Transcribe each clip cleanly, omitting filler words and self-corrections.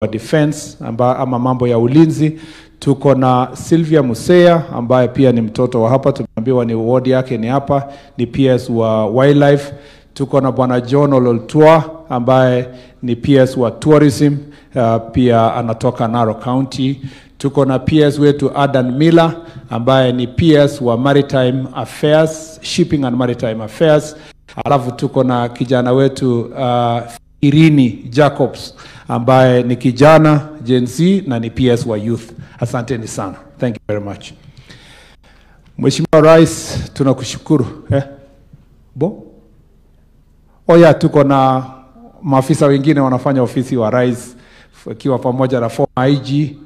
wa defense ama mambo ya ulinzi. Tuko na Sylvia Musea ambaye pia ni mtoto wa hapa, tumeambiwa ni ward yake ni hapa, ni PS wa wildlife. Tuko na bwana John Ololtua ambaye ni PS wa tourism, pia anatoka Narok County. Tuko na PS wetu Adan Miller ambaye ni PS wa maritime affairs, shipping and maritime affairs. Alafu tuko na kijana wetu Irini Jacobs ambaye ni kijana Gen Z na ni PS wa youth. Asanteni sana. Thank you very much. Mheshimiwa Rais, tunakushukuru. Tuko na maafisa wengine wanafanya ofisi wa Rais kiwa pamoja na former IG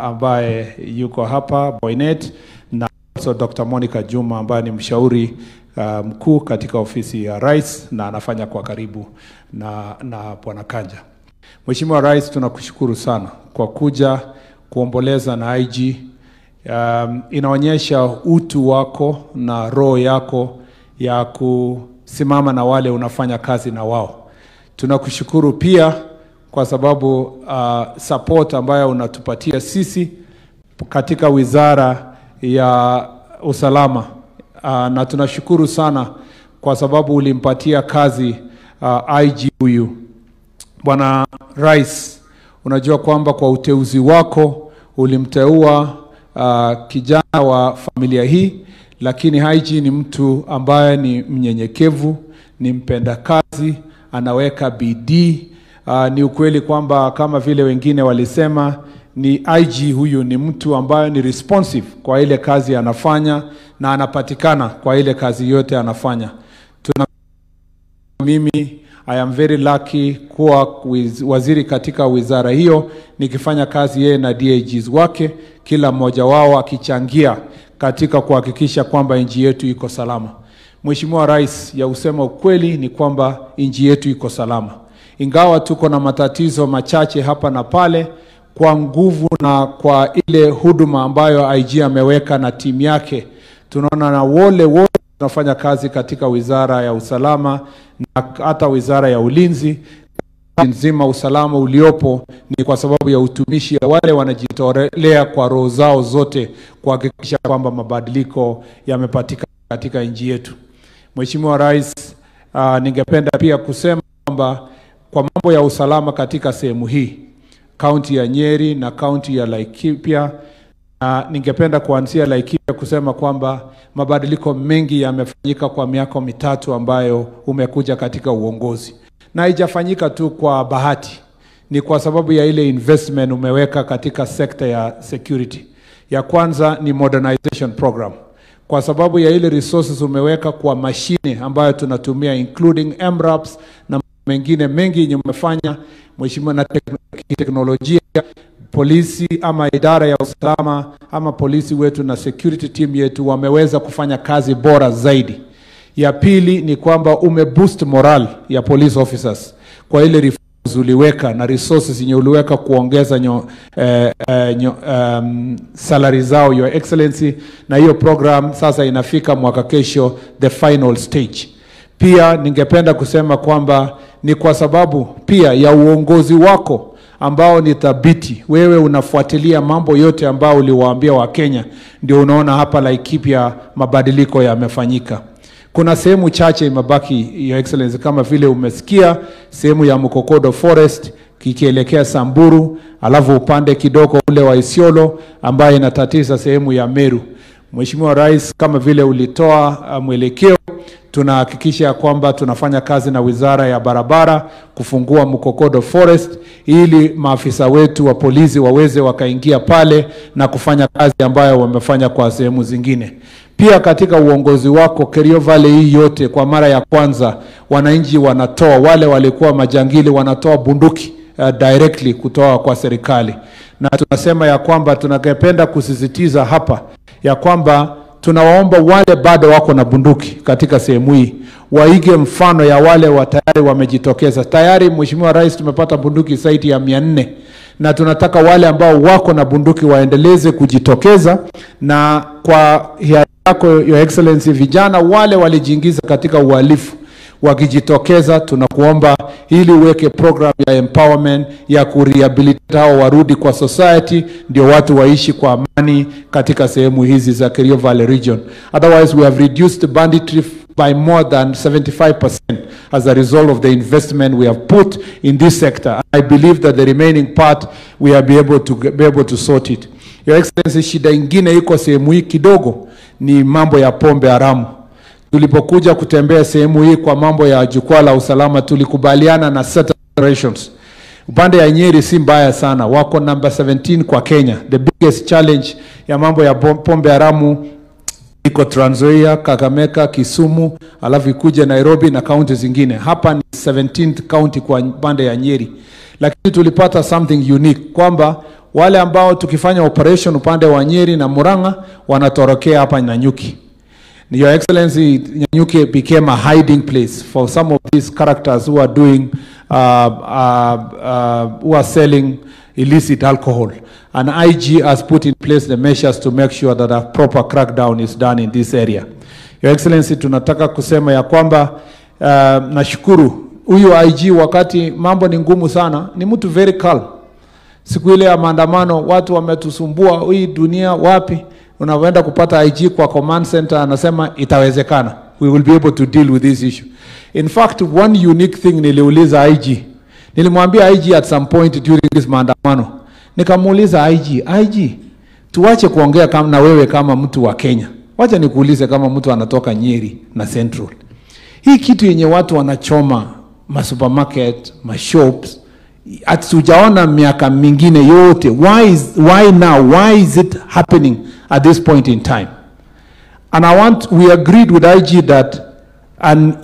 ambaye yuko hapa Boynet, na also Dr. Monica Juma ambaye ni mshauri mkuu katika ofisi ya Rais na anafanya kwa karibu na Bwana Kanja. Mheshimiwa Rais, tunakushukuru sana kwa kuja kuomboleza na IG. Inaonyesha utu wako na roho yako ya kusimama na wale unafanya kazi na wao. Tunakushukuru pia kwa sababu support ambayo unatupatia sisi katika wizara ya usalama, na tunashukuru sana kwa sababu ulimpatia kazi IG huyu. Bwana Rais, unajua kwamba kwa uteuzi wako ulimteua kijana wa familia hii, lakini IG ni mtu ambaye ni mnyenyekevu, ni mpenda kazi, anaweka bidii. Ni ukweli kwamba kama vile wengine walisema, ni IG huyu ni mtu ambaye ni responsive kwa ile kazi anafanya na anapatikana kwa ile kazi yote anafanya. Mimi I am very lucky kuwa waziri katika wizara hiyo, nikifanya kazi yeye na DIGs wake, kila mmoja wao akichangia katika kuhakikisha kwamba nchi yetu iko salama. Mheshimiwa Rais, ya usema ukweli ni kwamba nchi yetu iko salama. Ingawa tuko na matatizo machache hapa na pale, kwa nguvu na kwa ile huduma ambayo IG ameweka na timu yake, tunaona na wale tunafanya kazi katika wizara ya usalama na hata wizara ya ulinzi nzima, usalama uliopo ni kwa sababu ya utumishi ya wale wanajitolea kwa roho zao zote kuhakikisha kwamba mabadiliko yamepatikana katika nchi yetu. Mheshimiwa Rais, ningependa pia kusema kwamba kwa mambo ya usalama katika sehemu hii, kaunti ya Nyeri na kaunti ya Laikipia, ningependa kuanzia Laikipia kusema kwamba mabadiliko mengi yamefanyika kwa miaka 3 ambayo umekuja katika uongozi. Na haijafanyika tu kwa bahati, ni kwa sababu ya ile investment umeweka katika sekta ya security. Ya kwanza ni modernization program, kwa sababu ya ile resources umeweka kwa mashine ambayo tunatumia including MRAPs na mengine mengi yenye umefanya mheshimiwa, na teknolojia. Polisi ama idara ya usalama ama polisi wetu na security team yetu wameweza kufanya kazi bora zaidi. Ya pili ni kwamba umeboost morale ya police officers kwa ile reforms uliweka na resources yenye uliweka kuongeza salary zao, your excellency, na hiyo program sasa inafika mwaka kesho the final stage. Pia ningependa kusema kwamba ni kwa sababu pia ya uongozi wako ambao ni thabiti, wewe unafuatilia mambo yote ambao uliwaambia wa Kenya, ndio unaona hapa Laikipia mabadiliko yamefanyika. Kuna sehemu chache imebaki, your excellency, kama vile umesikia sehemu ya Mukokodo Forest kikielekea Samburu, alafu upande kidogo ule wa Isiolo ambaye inatatiza sehemu ya Meru. Mheshimiwa Rais, kama vile ulitoa mwelekeo, tunahakikisha kwamba tunafanya kazi na wizara ya barabara kufungua Mukokodo Forest ili maafisa wetu wa polisi waweze wakaingia pale na kufanya kazi ambayo wamefanya kwa sehemu zingine. Pia katika uongozi wako Kerio Valley hii yote, kwa mara ya kwanza wananchi wanatoa, wale walikuwa majangili wanatoa bunduki directly kutoa kwa serikali. Na tunasema ya kwamba tunakependa kusisitiza hapa ya kwamba tunawaomba wale bado wako na bunduki katika sehemu hii waige mfano ya wale tayari wamejitokeza. Tayari Mheshimiwa Rais, tumepata bunduki zaidi ya 400, na tunataka wale ambao wako na bunduki waendeleze kujitokeza. Na kwa hiari yako, your excellency, vijana wale walijiingiza katika uhalifu wakijitokeza, tunakuomba ili uweke program ya empowerment ya kurehabilitate hao warudi kwa society, ndio watu waishi kwa amani katika sehemu hizi za Kerio Valley region. Otherwise we have reduced banditry by more than 75% as a result of the investment we have put in this sector. I believe that the remaining part we are be able to sort it. Your Excellency, shida ingine iko sehemu hii kidogo ni mambo ya pombe haramu. Tulipokuja kutembea sehemu hii kwa mambo ya jukwaa la usalama, tulikubaliana na certain operations. Upande ya Nyeri si mbaya sana, wako number 17 kwa Kenya. The biggest challenge ya mambo ya pombe haramu iko Trans Nzoia, Kakamega, Kisumu, alafu ikuje Nairobi na county zingine. Hapa ni 17th county kwa upande ya Nyeri. Lakini tulipata something unique kwamba wale ambao tukifanya operation upande wa Nyeri na Murang'a wanatorokea hapa Nanyuki. Your Excellency, Nanyuki became a hiding place for some of these characters who are doing who are selling illicit alcohol, and IG has put in place the measures to make sure that a proper crackdown is done in this area. Your Excellency, tunataka kusema ya kwamba nashukuru huyu IG, wakati mambo ni ngumu sana, ni mtu very calm. Siku ile ya maandamano watu wametusumbua, hii dunia wapi, unaenda kupata IG kwa command center anasema itawezekana, we will be able to deal with this issue. In fact, one unique thing niliuliza IG, nilimwambia IG at some point during this maandamano, nikamuuliza IG, tuache kuongea kama na wewe kama mtu wa Kenya, wacha nikuulize kama mtu anatoka Nyeri na Central. Hii kitu yenye watu wanachoma ma supermarket, ma shops, atujaona miaka mingine yote, why now, why is it happening at this point in time? And we agreed with IG that, and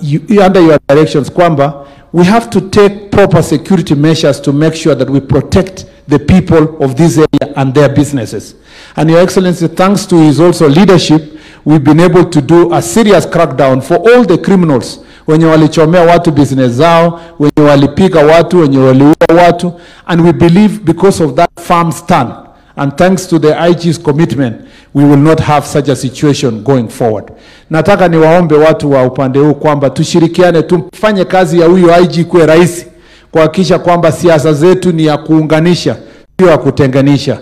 under your directions, kwamba we have to take proper security measures to make sure that we protect the people of this area and their businesses. And Your Excellency, thanks to his also leadership, we've been able to do a serious crackdown for all the criminals wenye walichomea watu business zao, wenye walipiga watu, wenye waliua watu. And we believe because of that firm stand, and thanks to the IG's commitment, we will not have such a situation going forward. Nataka niwaombe watu wa upande huu kwamba tushirikiane, tufanye kazi ya huyu IG kwa rahisi, kuhakikisha kwamba siasa zetu ni ya kuunganisha, sio ya kutenganisha.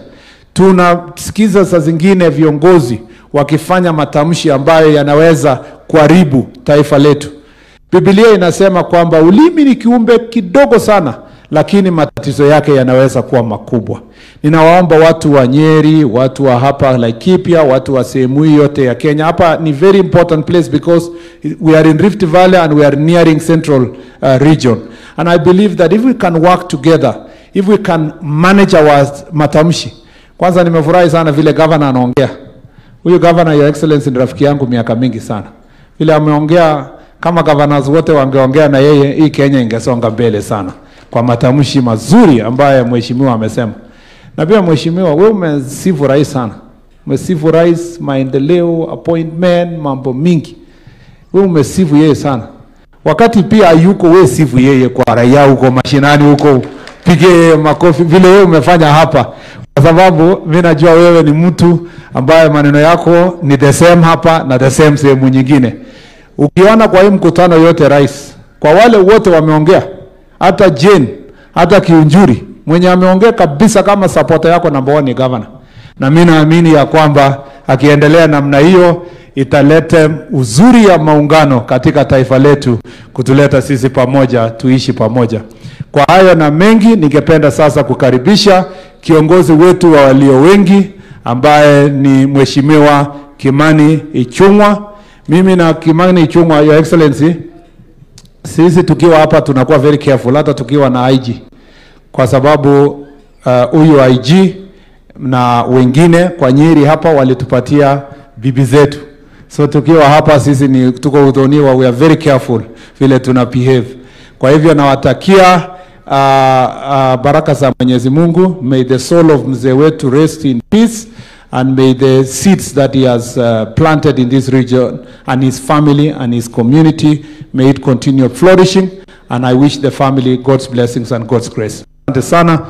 Tunasikiza saa zingine viongozi wakifanya matamshi ambayo yanaweza kuharibu taifa letu. Biblia inasema kwamba ulimi ni kiumbe kidogo sana, lakini matatizo yake yanaweza kuwa makubwa. Ninawaomba watu wa Nyeri, watu wa hapa Laikipia, watu wa sehemu yote ya Kenya. Hapa ni very important place because we are in Rift Valley and we are nearing Central region. And I believe that if we can work together, if we can manage our matamshi. Kwanza nimefurahi sana vile governor anaongea. Huyu governor, Your Excellency, ni rafiki yangu miaka mingi sana. Vile ameongea, kama governors wote wangeongea na yeye, hii Kenya ingesonga mbele sana kwa matamshi mazuri ambaye mheshimiwa amesema. Na pia mheshimiwa, wewe umesifu rais sana. Umesifu rais, maendeleo, appointment, mambo mingi. Wewe umesifu yeye sana. Wakati pia yuko, wewe sifu yeye kwa raia huko mashinani huko, pige makofi vile wewe umefanya hapa. Kwa sababu mimi najua wewe ni mtu ambaye maneno yako ni the same hapa na the same sehemu nyingine. Ukiona kwa hii mkutano yote rais, kwa wale wote wameongea, hata Jane, hata Kiunjuri, mwenye ameongea kabisa kama supporter yako number 1 ni governor. Na mimi naamini ya kwamba akiendelea namna hiyo italeta uzuri ya maungano katika taifa letu, kutuleta sisi pamoja, tuishi pamoja. Kwa hayo na mengi, ningependa sasa kukaribisha kiongozi wetu wa walio wengi ambaye ni Mheshimiwa Kimani Ichung'wah. Mimi na Kimani Ichung'wah, Your Excellency, sisi tukiwa hapa tunakuwa very careful, hata tukiwa na IG. Kwa sababu huyu IG na wengine kwa Nyeri hapa walitupatia bibi zetu. So tukiwa hapa sisi ni tuko udhoniwa, we are very careful vile tuna behave. Kwa hivyo nawatakia baraka za Mwenyezi Mungu. May the soul of mzee wetu rest in peace, and may the seeds that he has planted in this region and his family and his community, may it continue flourishing, and I wish the family God's blessings and God's grace. Asante sana.